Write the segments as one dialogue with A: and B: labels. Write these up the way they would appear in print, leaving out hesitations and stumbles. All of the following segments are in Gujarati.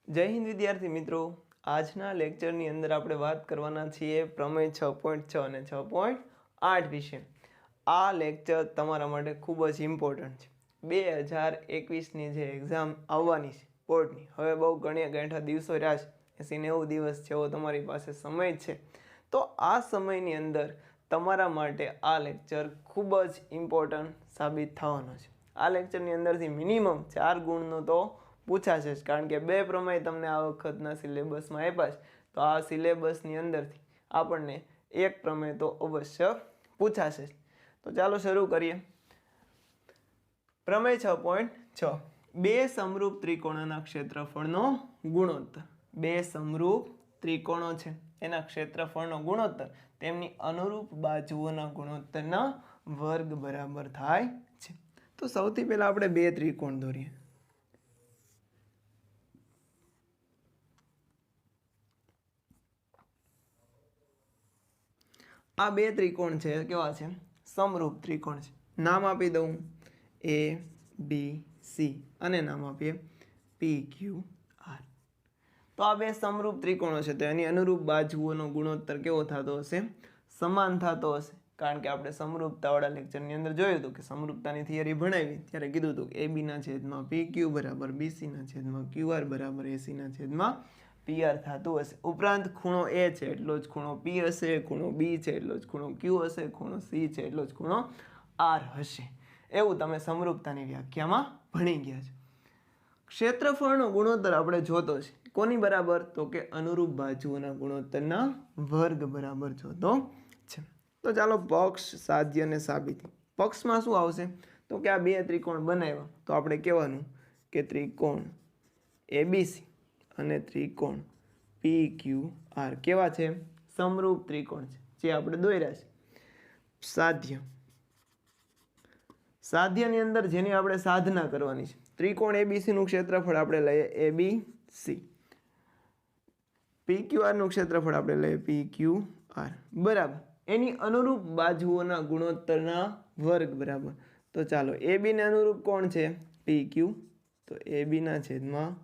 A: જય હિન્દ વિદ્યાર્થી મિત્રો, આજના લેક્ચરની અંદર આપણે વાત કરવાના છીએ પ્રમેય 6.6 અને 6.8 વિશે. આ લેક્ચર તમારા માટે ખૂબ જ ઇમ્પોર્ટન્ટ છે. 2021ની જે એક્ઝામ આવવાની છે બોર્ડની, હવે બહુ ઘણા દિવસો રહ્યા છે, 80-90 દિવસ જેવો તમારી પાસે સમય છે. તો આ સમયની અંદર તમારા માટે આ લેક્ચર ખૂબ જ ઇમ્પોર્ટન્ટ સાબિત થવાનો છે. આ લેક્ચરની અંદરથી મિનિમમ 4 ગુણનો તો પૂછાશે જ, કારણ કે 2 પ્રમેય તમને આ વખતના સિલેબસમાં આપ્યા છે. તો આ સિલેબસની અંદરથી આપણને એક પ્રમેય તો અવશ્ય પૂછાશે જ. તો ચાલો શરૂ કરીએ. પ્રમેય 6.6 બે સમરૂપ ત્રિકોણોના ક્ષેત્રફળનો ગુણોત્તર. બે સમરૂપ ત્રિકોણો છે, એના ક્ષેત્રફળનો ગુણોત્તર તેમની અનુરૂપ બાજુઓના ગુણોત્તરના વર્ગ બરાબર થાય છે. તો સૌથી પહેલા આપણે બે ત્રિકોણ દોરીએ. આ બે ત્રિકોણ છે, કેવા છે? સમરૂપ ત્રિકોણ છે. નામ આપી દઉં એ બી સી અને નામ આપીએ પી ક્યુ આર. તો આ બે સમરૂપ ત્રિકોણો છે, તો એની અનુરૂપ બાજુઓનો ગુણોત્તર કેવો થતો હશે? સમાન થતો હશે. કારણ કે આપણે સમરૂપતાવાળા લેક્ચરની અંદર જોયું હતું કે સમરૂપતાની થિયરી ભણાવી ત્યારે કીધું હતું કે એ બીના છેદમાં પી ક્યુ બરાબર બીસીના છેદમાં ક્યુ આર બરાબર એસીના છેદમાં પી આર થતું હશે. ઉપરાંત ખૂણો એ છે એટલો જ ખૂણો પી હશે, ખૂણો બી છે એટલો જ ખૂણો ક્યુ હશે, ખૂણો સી છે એટલો જ ખૂણો આર હશે. એવું તમે સમરૂપતાની વ્યાખ્યામાં ભણી ગયા છે. ક્ષેત્રફળનો ગુણોત્તર આપણે જોતો છે, કોની બરાબર? તો કે અનુરૂપ બાજુઓના ગુણોત્તરના વર્ગ બરાબર જોતો છે. તો ચાલો પક્ષ, સાધ્ય અને સાબિતી. પક્ષમાં શું આવશે? તો કે આ બે ત્રિકોણ બનાવ્યા તો આપણે કહેવાનું કે ત્રિકોણ એબીસી અને ત્રિકોણ પી ક્યુ આર કેવા છે? સમરૂપ ત્રિકોણ છે, જે આપણે દોર્યા છે. સાધ્ય, સાધ્યની અંદર જેની આપણે સાધના કરવાની છે. ત્રિકોણ એબીસી નું ક્ષેત્રફળ આપણે લઈએ એબીસી, પી ક્યુ આર નું ક્ષેત્રફળ આપણે લઈએ પી ક્યુ આર બરાબર એની અનુરૂપ બાજુઓના ગુણોત્તરના વર્ગ બરાબર. તો ચાલો એ બી ને અનુરૂપ કોણ છે? પી ક્યુ. તો એ બી ના છેદમાં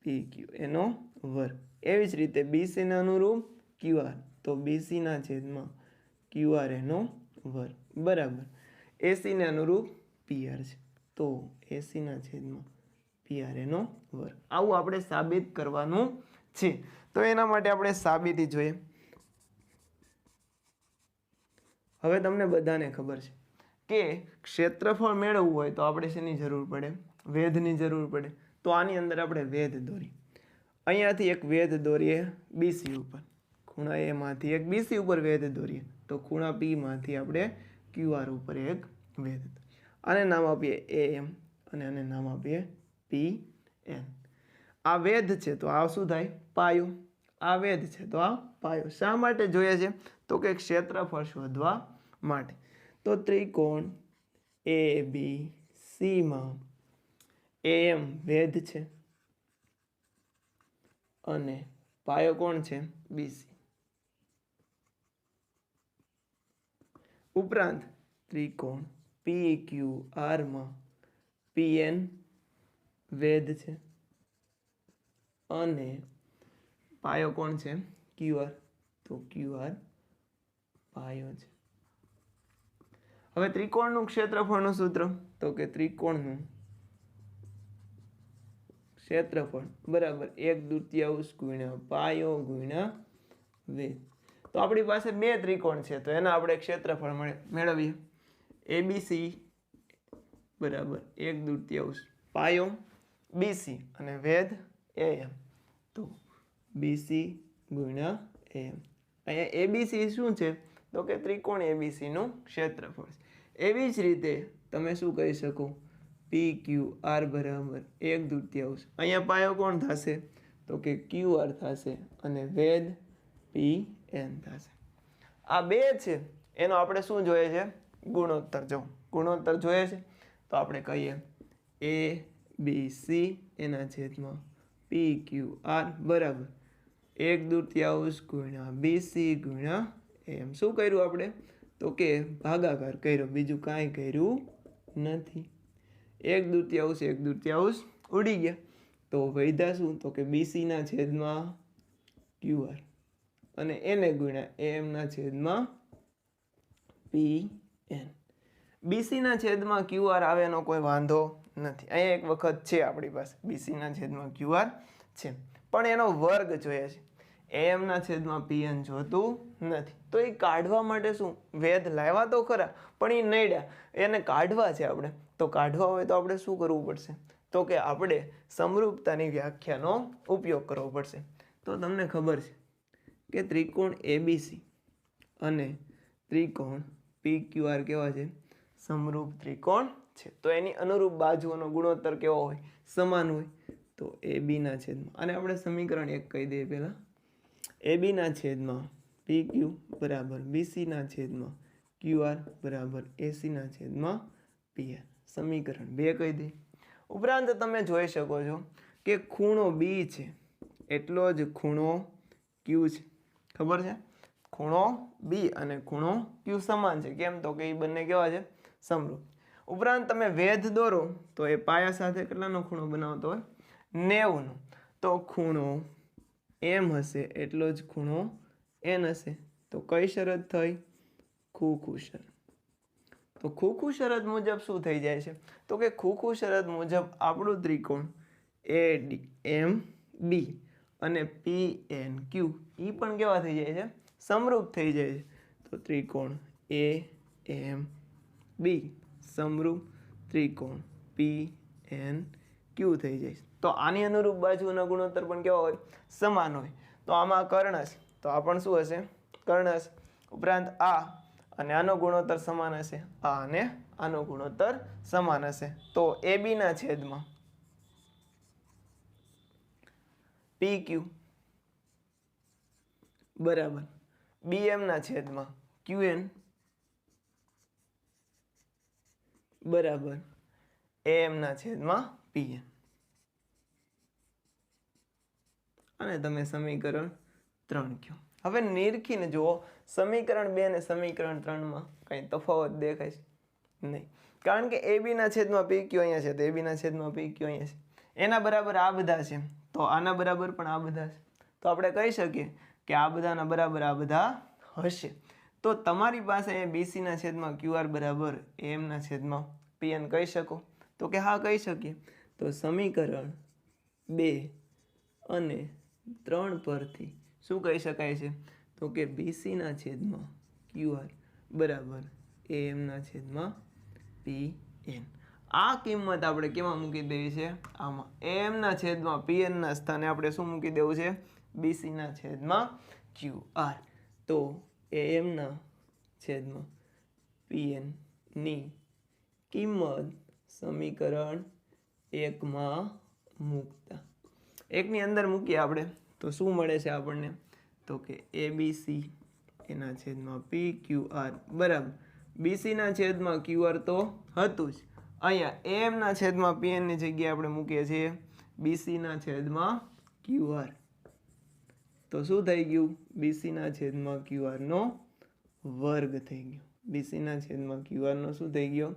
A: પી ક્યુ એનો વર્ગ. એવી જ રીતે બીસી ને અનુરૂપ ક્યુ આર, તો બીસી ના છેદમાં ક્યુ આર એનો વર્ગ બરાબર. એસી ને અનુરૂપ પી આર છે, તો એસી ના છેદમાં પી આર એનો વર્ગ. આવું આપણે સાબિત કરવાનું છે. તો એના માટે આપણે સાબિતી જોઈએ. હવે તમને બધાને ખબર છે કે ક્ષેત્રફળ મેળવવું હોય તો આપણે શેની જરૂર પડે? વેધની જરૂર પડે. તો આની અંદર આપણે વેધ દોરીએ. અહીંયાથી એક વેધ દોરીએ બીસી ઉપર, ખૂણા એ માંથી એક બીસી ઉપર વેધ દોરીએ, તો ખૂણા પી માંથી આપણે ક્યુ આર ઉપર એક વેધ. આને નામ આપીએ એ એમ અને આને નામ આપીએ પી એન. આ વેધ છે તો આ શું થાય? પાયો. આ વેધ છે તો આ પાયો. શા માટે જોઈએ છે? તો કે ક્ષેત્રફળ શોધવા માટે. તો ત્રિકોણ એ બી સી માં એમ વેધ છે અને પાયો કોણ છે? બીસી. ઉપરાંત ત્રિકોણ પી ક્યુ આર માં પી એન વેધ છે અને પાયો કોણ છે? Q R. તો ક્યુ આર પાયો છે. હવે ત્રિકોણનું ક્ષેત્રફળનું સૂત્ર, તો કે ત્રિકોણનું ક્ષેત્રફળ બરાબર 1/2 ગુણ્યા પાયો ગુણ્યા વેધ. તો આપણી પાસે બે ત્રિકોણ છે તો એના આપણે ક્ષેત્રફળ મેળવીએ. એબીસી બરાબર 1/2 પાયો બીસી અને વેધ એમ, તો બીસી ગુણ્યા એમ. અહીંયા એબીસી શું છે? તો કે ત્રિકોણ એબીસી નું ક્ષેત્રફળ છે. એવી જ રીતે તમે શું કહી શકો? પી ક્યુ આર બરાબર 1/2. અહીંયા પાયો કોણ થશે? તો કે ક્યુ આર થશે અને વેધ પી એન થશે. આ બે છે એનો આપણે શું જોઈએ છે? ગુણોત્તર. જો ગુણોત્તર જોઈએ છે તો આપણે કહીએ એ બી સી એના છેદમાં પી ક્યુ આર બરાબર 1/2 ગુણ્યા બીસી ગુણ્યા એમ. શું કર્યું આપણે? તો કે ભાગાકાર કર્યો, બીજું કાંઈ કર્યું નથી. 1/2 1/2 ઉડી ગયા તો વધ્યા શું તો કે BCના છેદમાં QR અને એને ગુણ્યા AMના છેદમાં PN. BCના છેદમાં QR આવે એનો કોઈ વાંધો નથી. અહીંયા એક વખત છે આપણી પાસે BCના છેદમાં QR છે, પણ એનો વર્ગ જોઈએ છે. AMના છેદમાં PN જોતું નથી. તો એ કાઢવા માટે શું વેધ લાવ્યા તો ખરા, પણ એ નડ્યા, એને કાઢવા છે આપણે. તો કાઢવા હોય તો આપણે શું કરવું પડશે તો કે આપણે સમરૂપતાની વ્યાખ્યાનો ઉપયોગ કરવો પડશે. તો તમને ખબર છે કે ત્રિકોણ ABC અને ત્રિકોણ PQR કેવા છે? સમરૂપ ત્રિકોણ છે. તો એની અનુરૂપ બાજુઓનો ગુણોત્તર કેવો હોય? સમાન હોય. તો ABના છેદમાં, અને આપણે સમીકરણ 1 કહી દઈએ પહેલા, ABના છેદમાં PQ બરાબર BCના છેદમાં QR બરાબર ACના છેદમાં PR. સમીકરણ 2 કહી દઈએ. ઉપરાંત તમે જોઈ શકો છો કે ખૂણો B છે એટલો જ ખૂણો Q છે. ખબર છે? ખૂણો B અને ખૂણો Q સમાન છે. કેમ તો કે એ બંને કેવા છે? સમરૂપ. ઉપરાંત તમે વેધ દોરો તો એ પાયા સાથે કેટલાનો ખૂણો બનાવતો હોય? 90નો. તો ખૂણો M હશે એટલો જ ખૂણો N હશે. તો કઈ શરત થઈ? ખુખુ શરત. તો ખુખુ શરત મુજબ શું થઈ જાય છે તો કે ખુખુ શરત મુજબ આપણું ત્રિકોણ ADMB અને PNQ એ પણ કેવા થઈ જાય છે? સમરૂપ થઈ જાય છે. તો ત્રિકોણ AMB સમરૂપ ત્રિકોણ PNQ થઈ જાય છે. તો આની અનુરૂપ બાજુના ગુણોત્તર પણ કેવા હોય? સમાન હોય. તો આમાં કર્ણ છે, તો આ પણ શું હશે? કર્ણ હશે. ઉપરાંત આ અને આનો ગુણોત્તર સમાન હશે, આ અને આનો ગુણોત્તર સમાન હશે. તો ABના છેદમાં PQ બરાબર BMના છેદમાં QN બરાબર AMના છેદમાં PN. અને તમે સમીકરણ 3 કહો. હવે નિરખીને જુઓ, સમીકરણ 2 અને સમીકરણ 3માં કંઈ તફાવત દેખાય છે? નહીં. કારણ કે ABના છેદમાં PQ અહીંયા છે, તો ABના છેદમાં PQ અહીંયા છે. એના બરાબર આ બધા છે, તો આના બરાબર પણ આ બધા છે. તો આપણે કહી શકીએ કે આ બધાના બરાબર આ બધા હશે. તો તમારી પાસે BCના છેદમાં QR બરાબર AMના છેદમાં PN કહી શકો? તો કે હા કહી શકીએ. તો સમીકરણ 2 અને 3 પરથી શું કહી શકાય છે તો કે BCના છેદમાં QR બરાબર AMના છેદમાં PN. આ કિંમત આપણે કેમાં મૂકી દેવી છે? આમાં. AMના છેદમાં PNના સ્થાને આપણે શું મૂકી દેવું છે? BCના છેદમાં QR. તો AMના છેદમાં PN ની કિંમત સમીકરણ 1માં મૂકતા, 1ની અંદર મૂકીએ આપણે તો શું મળે છે આપણને? તો કે ABC એના છેદમાં PQR બરાબર BCના છેદમાં QR તો હતું જ. અહીંયા AMના છેદમાં PNની જગ્યાએ આપણે મૂકીએ છીએ BCના છેદમાં QR. તો શું થઈ ગયું? BCના છેદમાં QR નો વર્ગ થઈ ગયો. BCના છેદમાં QR નો શું થઈ ગયો?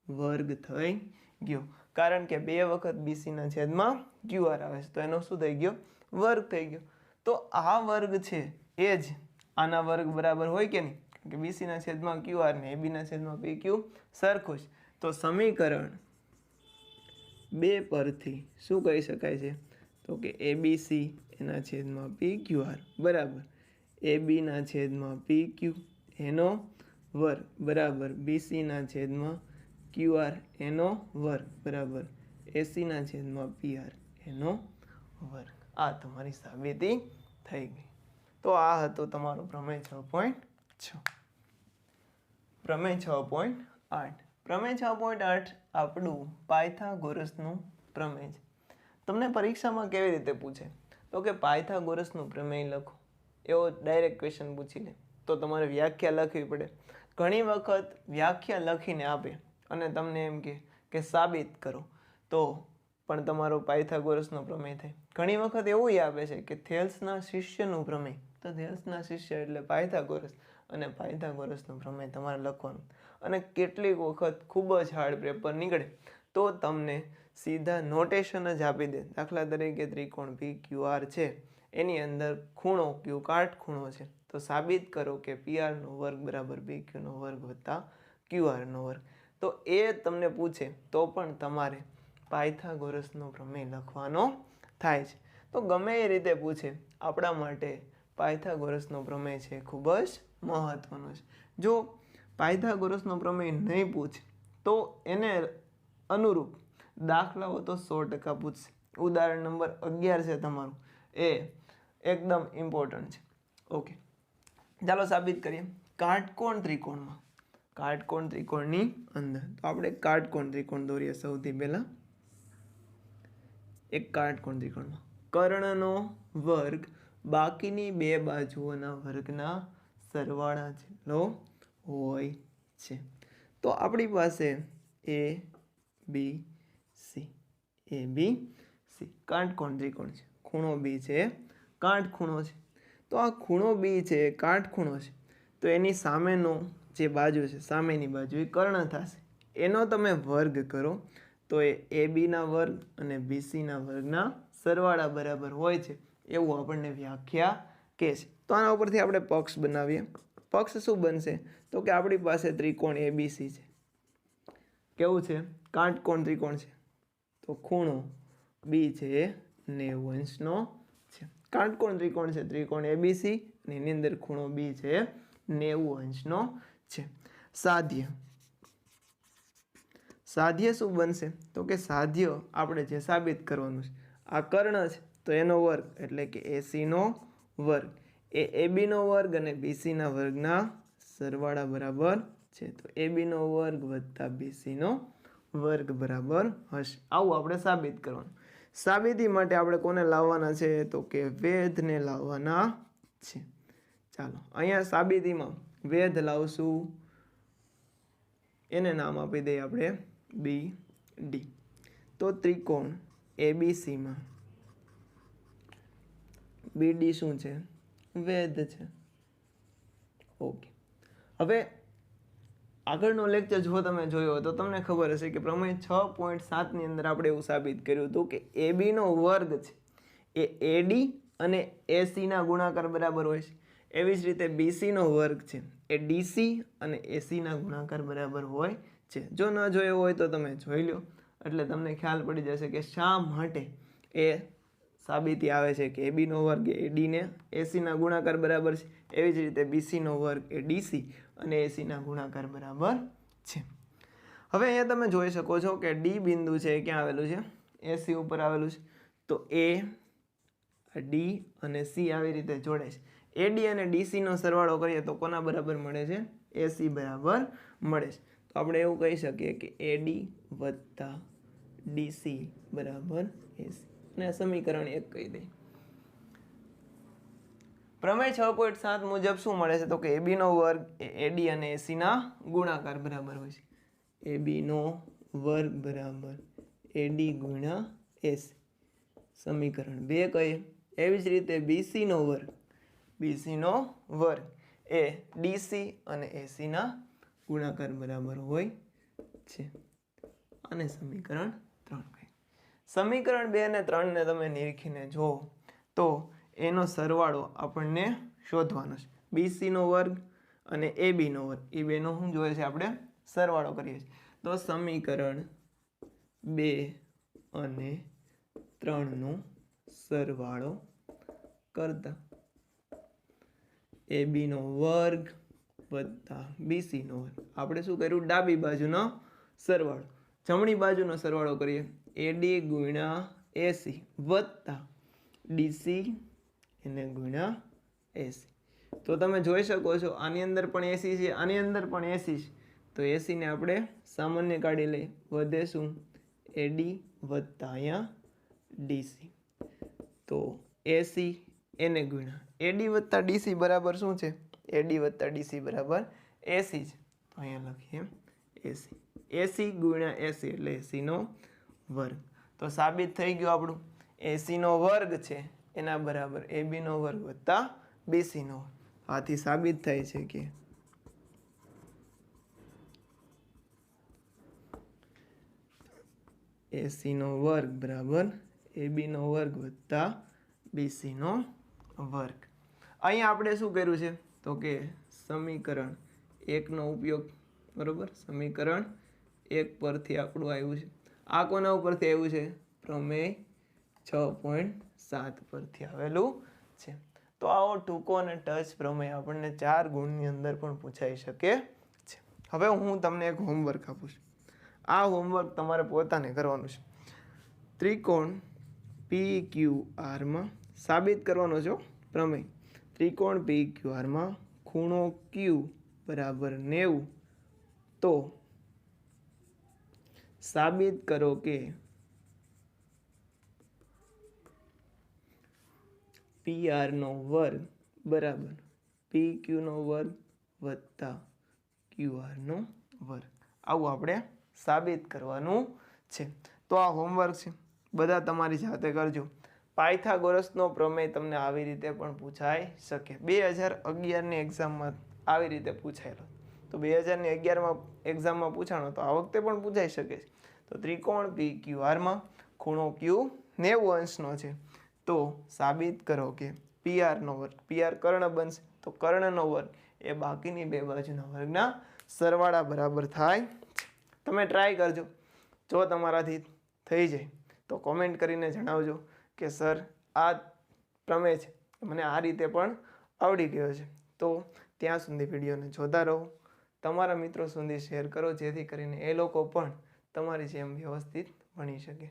A: વર્ગ થઈ ગયો. કારણ કે 2 વખત BCના છેદમાં QR આવે છે, તો એનો શું થઈ ગયો? વર્ગ થઈ ગયો. તો આ વર્ગ છે એ જ આના વર્ગ બરાબર હોય કે નહીં? કે BCના છેદમાં QR ને ABના છેદમાં PQ સરખું છે. તો સમીકરણ 2 પરથી શું કહી શકાય છે તો કે ABC એના છેદમાં PQR બરાબર ABના છેદમાં PQ એનો વર્ગ બરાબર BCના છેદમાં QR એનો વર્ગ બરાબર ACના છેદમાં PR એનો વર્ગ. આ તમારી સાબિતી થઈ ગઈ. તો આ હતો તમારો પ્રમેય 6.6. પ્રમેય 6.8. પ્રમેય 6.8 આપણું પાયથાગોરસનું પ્રમેય છે. તમને પરીક્ષામાં કેવી રીતે પૂછે તો કે પાયથાગોરસનું પ્રમેય લખો, એવો ડાયરેક્ટ ક્વેશ્ચન પૂછી લે તો તમારે વ્યાખ્યા લખવી પડે. ઘણી વખત વ્યાખ્યા લખીને આપે અને તમને એમ કે સાબિત કરો, તો પણ તમારો પાયથાગોરસનો પ્રમેય થાય. ઘણી વખત એવું આપે છે કે થેલ્સના શિષ્યનું પ્રમેય, તો થેલ્સના શિષ્ય એટલે પાયથાગોરસ, અને પાયથાગોરસનું પ્રમેય તમારે લખવાનું. અને કેટલીક વખત ખૂબ જ હાર્ડ પેપર નીકળે તો તમને સીધા નોટેશન જ આપી દે. દાખલા તરીકે ત્રિકોણ PQR છે, એની અંદર ખૂણો Q કાટખૂણો છે, તો સાબિત કરો કે PRનો વર્ગ બરાબર PQનો વર્ગ વત્તા QRનો વર્ગ. તો એ તમને પૂછે તો પણ તમારે પાયથાગોરસનો પ્રમેય લખવાનો થાય છે. તો ગમે એ રીતે પૂછે, આપણા માટે પાયથાગોરસનો પ્રમેય છે ખૂબ જ મહત્વનો છે. જો પાયથાગોરસનો પ્રમેય નહીં પૂછે તો એને અનુરૂપ દાખલાઓ તો 100% પૂછશે. ઉદાહરણ નંબર 11 છે તમારું, એ એકદમ ઇમ્પોર્ટન્ટ છે. ઓકે, ચાલો સાબિત કરીએ. કાટકોણ ત્રિકોણમાં, કાટકોણ ત્રિકોણની અંદર તો આપણે કાટકોણ ત્રિકોણ દોરીએ. સૌથી પહેલા એક કાટકોણ ત્રિકોણમાં કર્ણનો વર્ગ બાકીની બે બાજુઓના વર્ગના સરવાળા જેટલો હોય છે. તો આપણી પાસે ABC કાટકોણ ત્રિકોણ છે, ખૂણો B છે, કાટખૂણો છે. તો આ ખૂણો B છે, કાટખૂણો છે, તો એની સામેનો જે બાજુ છે, સામેની બાજુ એ કર્ણ થશે. એનો તમે વર્ગ કરો તો એ ABના વર્ગ અને BCના વર્ગના સરવાળા બરાબર હોય છે, એવું આપણને વ્યાખ્યા કહે છે. તો આના ઉપરથી આપણે પક્ષ બનાવીએ. પક્ષ શું બનશે? તો કે આપણી પાસે ત્રિકોણ ABC છે. કેવું છે? કાટકોણ ત્રિકોણ છે. તો ખૂણો B છે એ 90°નો છે. કાટકોણ ત્રિકોણ છે, ત્રિકોણ ABC, અને એની અંદર ખૂણો B છે 90°નો છે. સાધ્ય, સાધ્ય શું બનશે? તો કે સાધ્ય આપણે જે સાબિત કરવાનું છે, આ કર્ણ છે તો એનો વર્ગ એટલે કે ACનો વર્ગ એ ABનો વર્ગ અને BCના વર્ગના સરવાળા બરાબર છે. તો ABનો વર્ગ વત્તા BCનો વર્ગ બરાબર હશે. આવું આપણે સાબિત કરવાનું. સાબિતી માટે આપણે કોને લાવવાના છે? તો કે વેધને લાવવાના છે. ચાલો અહીંયા સાબિતીમાં વેધ લાવશું, એને નામ આપી દઈએ આપણે BD. તો ત્રિકોણ ABCમાં BD શું છે? વેધ છે. ઓકે, હવે આગળનો લેક્ચર જો તમે જોયો હોય તો તમને ખબર હશે કે પ્રમેય 6.7 અંદર આપણે એવું સાબિત કર્યું હતું કે ABનો વર્ગ છે એ AD અને ACના ગુણાકાર બરાબર હોય છે. એવી જ રીતે BCનો વર્ગ છે એ DC અને ACના ગુણાકાર બરાબર હોય છે. જો ન જોયો હોય તો તમે જોઈ લો, એટલે તમને ખ્યાલ પડી જશે કે શા માટે એ સાબિતી આવે છે કે ABનો વર્ગ એ AD ને ACના ગુણાકાર બરાબર છે. એવી જ રીતે BCનો વર્ગ એ DC અને ACના ગુણાકાર બરાબર છે. હવે અહીંયા તમે જોઈ શકો છો કે D બિંદુ છે એ ક્યાં આવેલું છે? AC ઉપર આવેલું છે. તો D અને C આવી રીતે જોડે છે. AD અને DCનો સરવાળો કરીએ તો કોના બરાબર મળે છે? AC બરાબર મળે છે. તો આપણે એવું કહી શકીએ કે AD વત્તા DC બરાબર AC, અને સમીકરણ 1 કહી દઈએ. પ્રમેય 6.7 મુજબ શું મળે છે? તો કે ABનો વર્ગ એ AD અને ACના ગુણાકાર બરાબર હોય છે. ABનો વર્ગ બરાબર AD ગુણ્યા AC, સમીકરણ 2 કહીએ. એવી જ રીતે BCનો વર્ગ એ DC અને ACના ગુણાકાર બરાબર હોય છે, અને સમીકરણ 3 કહીએ. સમીકરણ 2 અને 3 ને તમે નિરીખીને જુઓ તો એનો સરવાળો આપણને શોધવાનો છે. BCનો વર્ગ અને ABનો વર્ગ એ બેનો શું જોઈએ છે? આપણે સરવાળો કરીએ છીએ. તો સમીકરણ 2 અને 3નો સરવાળો કરતા ABનો વર્ગ વત્તા BCનો વર્ગ, આપણે શું કર્યું? ડાબી બાજુનો સરવાળો. જમણી બાજુનો સરવાળો કરીએ. AD ગુણ્યા AC વત્તા DC એને ગુણ્યા AC. તો તમે જોઈ શકો છો આની અંદર પણ AC છે, આની અંદર પણ AC છે. તો AC ને આપણે સામાન્ય કાઢી લઈએ. વધે શું? AD વત્તા અહીંયા DC. તો AC એને ગુણ્યા AD વત્તા DC બરાબર શું છે? AD વત્તા DC બરાબર AC છે. તો અહીંયા લખીએ AC. AC ગુણ્યા AC એટલે ACનો વર્ગ. તો સાબિત થઈ ગયું આપણું ACનો વર્ગ છે એના બરાબર ABનો વર્ગ વત્તા BCનો વર્ગ. આથી સાબિત થાય છે કે એસીનો વર્ગ બરાબર એબીનો વર્ગ વત્તા બીસીનો વર્ગ. અહીંયા આપણે શું કર્યું છે તો કે સમીકરણ 1નો ઉપયોગ, બરાબર, સમીકરણ 1 પરથી આપણું આવ્યું છે. આ કોના ઉપરથી આવ્યું છે? પ્રમેય 6.7 પરથી આવેલું છે. તો આવો ટૂંકો અને ટચ પ્રમેય આપણને 4 ગુણની અંદર પણ પૂછાઈ શકે છે. હવે હું તમને એક હોમવર્ક આપું છું. આ હોમવર્ક તમારે પોતાને કરવાનું છે. ત્રિકોણ PQRમાં સાબિત કરવાનો છે પ્રમેય. ત્રિકોણ PQRમાં ખૂણો Q બરાબર 90, તો સાબિત કરો કે PR નો વર્ગ બરાબર PQ નો વર્ગ વત્તા QR નો વર્ગ. આવું આપણે સાબિત કરવાનું છે. તો આ હોમવર્ક છે, બધા તમારી જાતે કરજો. પાયથાગોરસનો પ્રમેય તમને આવી રીતે પણ પૂછાઈ શકે. 2011ની એક્ઝામમાં આવી રીતે પૂછાયેલો. તો 2011માં એક્ઝામમાં પૂછાણો તો આ વખતે પણ પૂછાઈ શકે છે. તો ત્રિકોણ PQRમાં ખૂણો Q 90 અંશનો છે, તો સાબિત કરો કે PR નો વર્ગ, PR કર્ણ બનશે તો કર્ણનો વર્ગ એ બાકીની બે બાજુના વર્ગના સરવાળા બરાબર થાય. તમે ટ્રાય કરજો. જો તમારાથી થઈ જાય તો કોમેન્ટ કરીને જણાવજો કે સર આ પ્રમેય છે મને આ રીતે પણ આવડી ગયો છે. તો ત્યાં સુધી વિડીયોને જોતા રહો, તમારા મિત્રો સુધી શેર કરો, જેથી કરીને એ લોકો પણ તમારી જેમ વ્યવસ્થિત ભણી શકે.